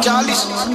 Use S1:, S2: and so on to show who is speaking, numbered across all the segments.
S1: 40।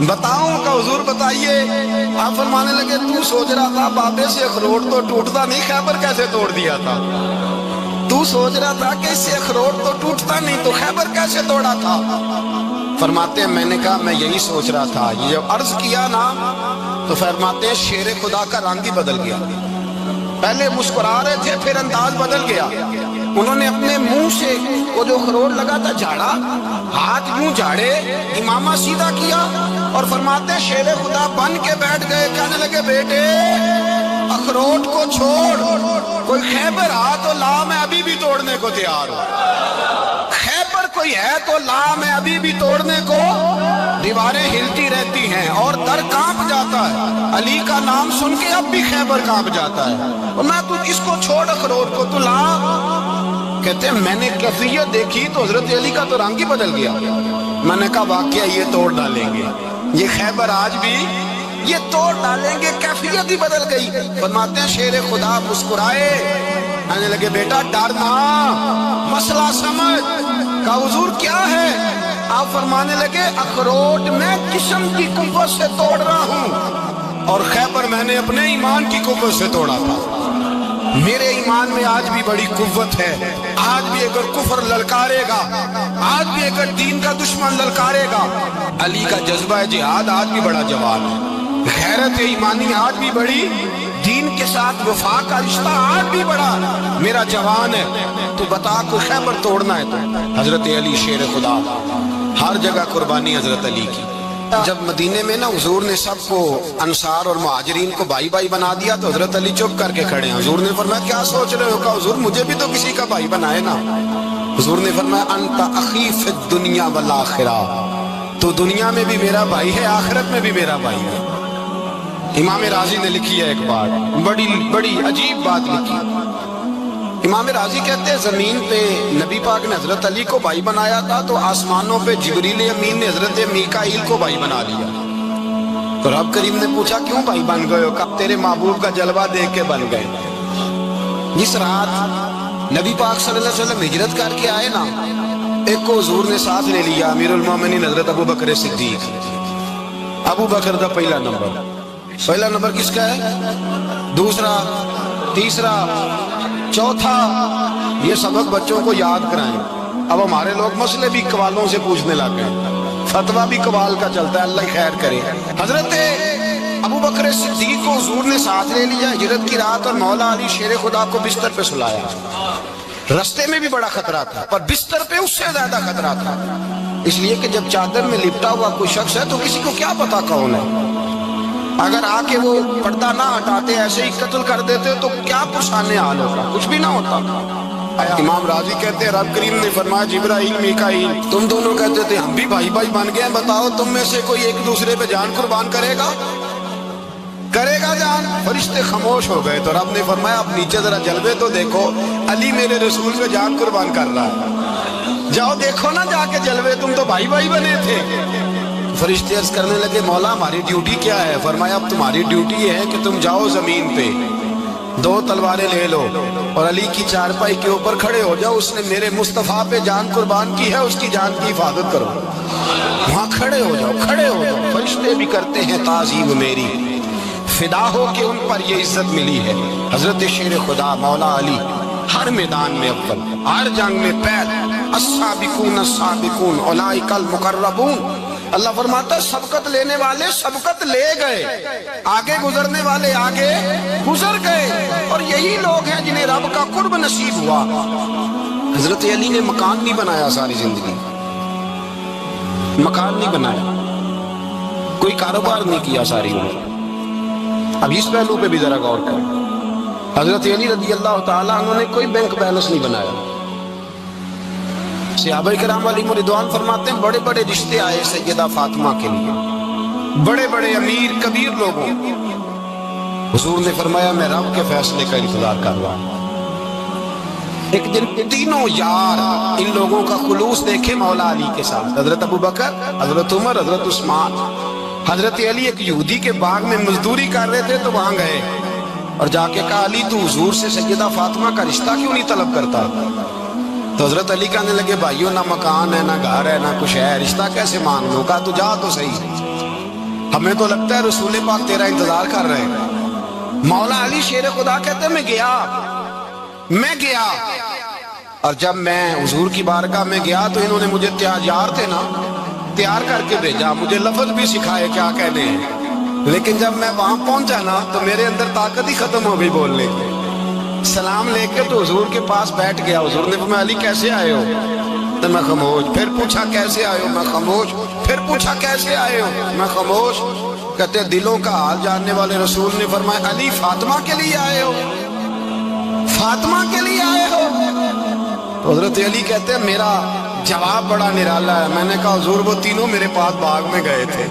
S1: بتاؤں کہ حضور بتائیے؟ آپ فرمانے لگے تو سوچ رہا تھا بابے سے اخروٹ تو ٹوٹتا نہیں، خیبر کیسے توڑ دیا تھا؟ تو سوچ رہا تھا کہ اس سے اخروٹ تو ٹوٹتا نہیں تو خیبر کیسے توڑا تھا؟ فرماتے ہیں میں نے کہا میں یہی سوچ رہا تھا۔ یہ جب عرض کیا نا تو فرماتے ہیں شیر خدا کا رنگ ہی بدل گیا، پہلے مسکرا رہے تھے پھر انداز بدل گیا۔ انہوں نے اپنے منہ سے وہ جو اخروٹ لگا تھا جھاڑا، ہاتھ یوں جھاڑے، امامہ سیدھا کیا اور فرماتے ہیں شیر خدا بن کے بیٹھ گئے، کہنے لگے بیٹے اخروٹ کو چھوڑ، کوئی خیبر آ تو لا، میں ابھی بھی توڑنے کو تیار ہوں۔ خیبر کوئی ہے تو لا، میں ابھی بھی توڑنے کو۔ دیواریں ہلتی رہتی ہیں اور در کانپ جاتا ہے، علی کا نام سن کے اب بھی خیبر کانپ جاتا ہے، اور میں تو اس کو چھوڑ اخروٹ کو تو لا۔ کہتے ہیں میں نے کیفیت دیکھی تو حضرت علی کا تو رنگ ہی بدل گیا۔ میں نے کہا واقعہ یہ توڑ ڈالیں گے، یہ خیبر آج بھی یہ توڑ ڈالیں گے، کیفیت ہی بدل گئی۔ فرماتے ہیں شیر خدا مسکرائے، کہنے لگے بیٹا ڈرنا، مسئلہ سمجھ۔ کہا حضور کیا ہے؟ آپ فرمانے لگے اخروٹ میں جسم کی قوت سے توڑ رہا ہوں اور خیبر میں نے اپنے ایمان کی قوت سے توڑا تھا۔ میرے ایمان میں آج بھی بڑی قوت ہے، آج بھی اگر کفر للکارے گا، آج بھی اگر دین کا دشمن للکارے گا، علی کا جذبہ جہاد آج بھی بڑا جوان ہے، غیرت ایمانی آج بھی بڑی، دین کے ساتھ وفا کا رشتہ آج بھی بڑا میرا جوان ہے۔ تو بتا کوئی خیبر توڑنا ہے تو حضرت علی شیر خدا، ہر جگہ قربانی حضرت علی کی۔ جب مدینے میں نا حضور نے سب کو انصار اور مہاجرین کو بھائی بھائی بنا دیا تو حضرت علی چپ کر کے کھڑے ہیں۔ حضور نے فرمایا کیا سوچ رہے ہو؟ کہا حضور مجھے بھی تو کسی کا بھائی بنائے نا۔ حضور نے فرمایا انت اخی فی الدنیا والآخرہ، تو دنیا میں بھی میرا بھائی ہے، آخرت میں بھی میرا بھائی ہے۔ امام راضی نے لکھی ہے ایک بات، بڑی عجیب بات لکھی۔ امام راضی کہتے ہیں زمین پہ نبی پاک نے حضرت علی کو بھائی بنایا تھا تو آسمانوں پہ جبریل امین نے حضرت میکائیل کو بھائی بنا لیا۔ تو رب کریم نے پوچھا کیوں بھائی بن گئے ہو؟ کہا تیرے محبوب کا جلوہ دیکھ کے بن گئے۔ جس رات نبی پاک صلی اللہ علیہ وسلم ہجرت کر کے آئے نا، ایک کو حضور نے ساتھ لے لیا، امیر المومنین حضرت ابو بکر صدیق۔ ابو بکر دا پہلا نمبر کس کا ہے؟ دوسرا، تیسرا، چوتھا، یہ سبق بچوں کو یاد کرائیں۔ اب ہمارے لوگ مسئلے بھی قوالوں سے پوچھنے لگ گئے، فتویٰ بھی قوال کا چلتا ہے، اللہ خیر کرے۔ حضرت ابو بکر صدیق کو حضور نے ساتھ لے لیا ہجرت کی رات، اور مولا علی شیر خدا کو بستر پہ سلایا۔ رستے میں بھی بڑا خطرہ تھا پر بستر پہ اس سے زیادہ خطرہ تھا، اس لیے کہ جب چادر میں لپٹا ہوا کوئی شخص ہے تو کسی کو کیا پتا کون ہے، اگر آ کے وہ پردہ نہ ہٹاتے ایسے ہی قتل کر دیتے تو کیا پرسانے حال ہوتا، کچھ بھی نہ ہوتا۔ امام راضی کہتے ہیں رب کریم نے فرمایا جبرائیل میکائیل تم دونوں کہتے تھے ہم بھی بھائی بھائی بن گئے، بتاؤ تم میں سے کوئی ایک دوسرے پہ جان قربان کرے گا جان؟ فرشتے خاموش ہو گئے تو رب نے فرمایا اب نیچے ذرا جلوے تو دیکھو، علی میرے رسول پہ جان قربان کر رہا ہے، جاؤ دیکھو نا جا کے جلوے، تم تو بھائی بھائی بنے تھے۔ فرشتے عرض کرنے لگے مولا ہماری ڈیوٹی کیا ہے؟ فرمایا اب تمہاری ڈیوٹی ہے کہ تم جاؤ زمین پہ 2 تلواریں لے لو اور علی کی چارپائی کے اوپر کھڑے ہو جاؤ، اس نے میرے مصطفیٰ پہ جان قربان کی ہے، اس کی جان کی حفاظت کرو۔ وہاں کھڑے ہو جاؤ۔ فرشتے بھی کرتے ہیں تعظیم میری، فدا ہو کہ ان پر یہ عزت ملی ہے۔ حضرت شیر خدا مولا علی ہر میدان میں اول، ہر جنگ میں پہل، السابقون السابقون اولئک المقربون۔ اللہ فرماتا ہے سبقت لینے والے سبقت لے گئے، آگے گزرنے والے آگے گزر گئے، اور یہی لوگ ہیں جنہیں رب کا قرب نصیب ہوا۔ حضرت علی نے مکان نہیں بنایا ساری زندگی، مکان نہیں بنایا، کوئی کاروبار نہیں کیا ساری عمر۔ اب اس پہلو پہ بھی ذرا غور کریں، حضرت علی رضی اللہ تعالیٰ عنہ نے کوئی بینک بیلنس نہیں بنایا۔ صحابہ کرام علیہم رضوان فرماتے ہیں بڑے بڑے رشتے آئے سیدہ فاطمہ کے لیے، بڑے بڑے امیر کبیر لوگوں، حضور نے فرمایا میں رب کے فیصلے کا انتظار کر رہا ہوں۔ ایک دن تینوں یار ان لوگوں کا خلوص دیکھے مولا علی کے ساتھ، حضرت ابو بکر، حضرت عمر، حضرت عثمان۔ حضرت علی ایک یہودی کے باغ میں مزدوری کر رہے تھے تو وہاں گئے اور جا کے کہا علی تو حضور سے سیدہ فاطمہ کا رشتہ کیوں نہیں طلب کرتا؟ تو حضرت علی کہنے لگے بھائیو نہ مکان ہے نہ گھر ہے نہ کچھ ہے، رشتہ کیسے مان لوں؟ کہا تو جا تو صحیح۔ ہمیں تو لگتا ہے رسول پاک تیرا انتظار کر رہے ہیں۔ مولا علی شیر خدا کہتے ہیں میں گیا اور جب میں حضور کی بارگاہ میں گیا تو انہوں نے مجھے تیار کر کے بھیجا، مجھے لفظ بھی سکھائے کیا کہنے ہیں، لیکن جب میں وہاں پہنچا نا تو میرے اندر طاقت ہی ختم ہو گئی بولنے کی۔ سلام لے کے تو حضور کے پاس بیٹھ گیا، حضور نے فرمایا علی کیسے آئے ہو؟ تو میں خاموش، پھر پوچھا کیسے آئے ہو؟ میں خاموش، پھر پوچھا کیسے آئے ہو؟ میں خاموش۔ کہتے دلوں کا حال جاننے والے رسول نے فرمایا علی فاطمہ کے لیے آئے ہو؟ فاطمہ کے لیے آئے ہو؟ تو حضرت علی کہتے ہیں میرا جواب بڑا نرالا ہے۔ میں نے کہا حضور وہ تینوں میرے پاس باغ میں گئے تھے،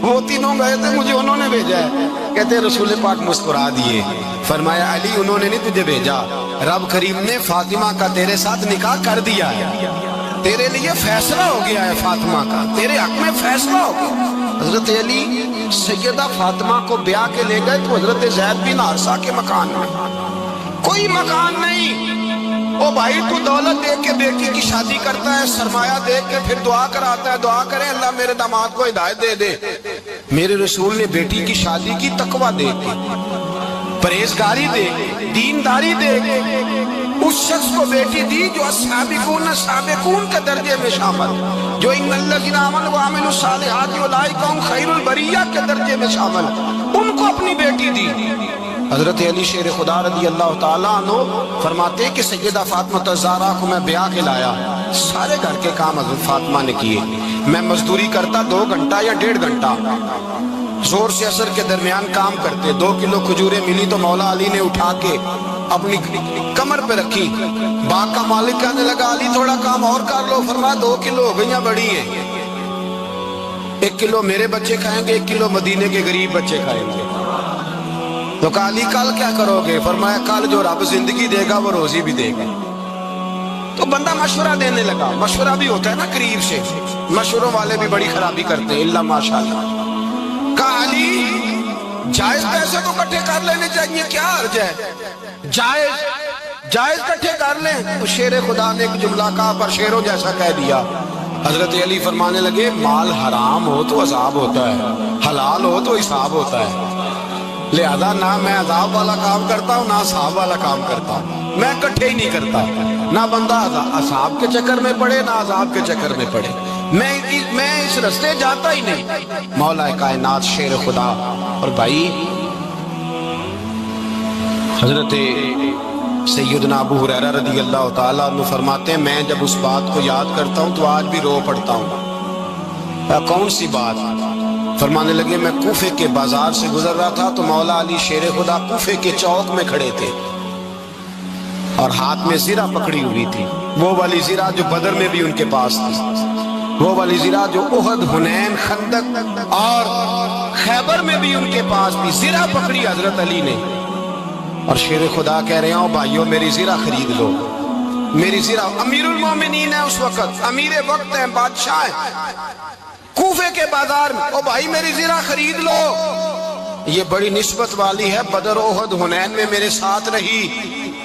S1: وہ تینوں گئے تھے، مجھے انہوں نے بھیجا ہے۔ کہتے ہیں رسول پاک مسکرا دیے، فرمایا علی انہوں نے نہیں تجھے بھیجا، رب کریم نے فاطمہ کا تیرے ساتھ نکاح کر دیا ہے، تیرے لیے فیصلہ ہو گیا ہے، فاطمہ کا تیرے حق میں فیصلہ ہو گیا۔ حضرت علی سیدہ فاطمہ کو بیاہ کے لے گئے تو حضرت زید بن حارثہ کے مکان میں، کوئی مکان نہیں۔ او بھائی تو دولت دیکھ کے بیٹی کی شادی کرتا ہے، سرمایہ دیکھ کے پھر دعا کراتا ہے، دعا کریں اللہ میرے داماد کو ہدایت دے دے۔ میرے رسول نے بیٹی کی شادی کی تقوی دیکھ کے، پرہیزگاری دیکھ کے، دینداری دیکھ کے اس شخص کو بیٹی دی جو سابقون کے درجے میں شامل، جو ان الذین آمنوا وعملوا الصالحات اولئک هم خیر البریہ کے درجے میں شامل، ان کو اپنی بیٹی دی۔ حضرت علی شیر خدا رضی اللہ تعالیٰ عنہ فرماتے کہ سیدہ فاطمہ الزہرا کو میں بیاہ کے لایا، سارے گھر کے کام حضرت فاطمہ نے کیے، میں مزدوری کرتا 2 گھنٹہ یا 1.5 گھنٹہ، زور سے عصر کے درمیان کام کرتے، 2 کلو کھجوریں ملی تو مولا علی نے اٹھا کے اپنی کمر پہ رکھی، باغ کا مالک کہنے لگا علی تھوڑا کام اور کر لو، فرمایا 2 کلو ہو گئیں بڑی ہیں، 1 کلو میرے بچے کھائیں گے، 1 کلو مدینے کے غریب بچے کھائیں گے۔ تو کہا علی کل کیا کرو گے؟ فرمایا کل جو رب زندگی دے گا وہ روزی بھی دے گا۔ تو بندہ مشورہ دینے لگا، مشورہ بھی ہوتا ہے نا قریب سے، مشوروں والے بھی بڑی خرابی کرتے ہیں اللہ ماشاءاللہ۔ کہا علی جائز پیسے تو کٹھے کر لینے چاہیے، کیا حرج ہے، جائز کٹھے کر لیں۔ تو شیر خدا نے ایک جملہ کہا پر شیروں جیسا کہہ دیا۔ حضرت علی فرمانے لگے مال حرام ہو تو عذاب ہوتا ہے، حلال ہو تو حساب ہوتا ہے، لہذا نہ میں عذاب والا کام کرتا ہوں نہ عذاب والا کام کرتا ہوں، میں کٹھے ہی نہیں کرتا، نہ بندہ عذاب کے چکر میں پڑے نہ عذاب کے چکر میں پڑے، میں اس رستے جاتا ہی نہیں۔ مولا کائنات شیر خدا۔ اور بھائی حضرت سیدنا ابو ہریرہ رضی اللہ تعالیٰ عنہ فرماتے ہیں میں جب اس بات کو یاد کرتا ہوں تو آج بھی رو پڑتا ہوں۔ کون سی بات؟ فرمانے لگے میں کوفے کے بازار سے گزر رہا تھا تو مولا علی شیر خدا کوفے کے چوک میں کھڑے تھے اور ہاتھ میں زرہ پکڑی ہوئی تھی، وہ والی زرہ جو بدر میں بھی ان کے پاس تھی، وہ والی زرہ جو احد، حنین، خندق اور خیبر میں بھی ان کے پاس تھی، زرہ پکڑی حضرت علی نے۔ اور شیر خدا کہہ رہے ہیں بھائیو میری زرہ خرید لو، میری زرہ، امیر المومنین ہے اس وقت، امیر وقت ہیں، بادشاہ ہیں، کوفے کے بازار میں، او بھائی میری زرہ خرید لو، یہ بڑی نسبت والی ہے، بدر، احد، حنین میں میرے ساتھ رہی۔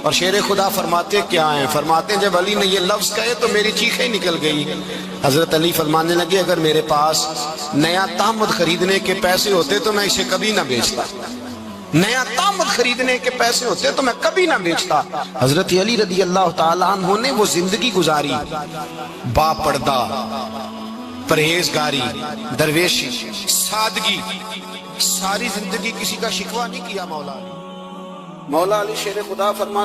S1: اور شیر خدا فرماتے کیا ہیں؟ فرماتے ہیں جب علی نے یہ لفظ کہے تو میری چیخیں نکل گئی۔ حضرت علی فرمانے لگے اگر میرے پاس نیا تامد خریدنے کے پیسے ہوتے تو میں اسے کبھی نہ بیچتا، نیا تامد خریدنے کے پیسے ہوتے تو میں کبھی نہ بیچتا۔ حضرت علی رضی اللہ تعالیٰ عنہ نے وہ زندگی گزاری، با پردہ، پرہیزگاری، درویشی، سادگی، ساری زندگی کسی کا شکوہ نہیں کیا مولا علی۔ مولا علی شیر خدا فرماتے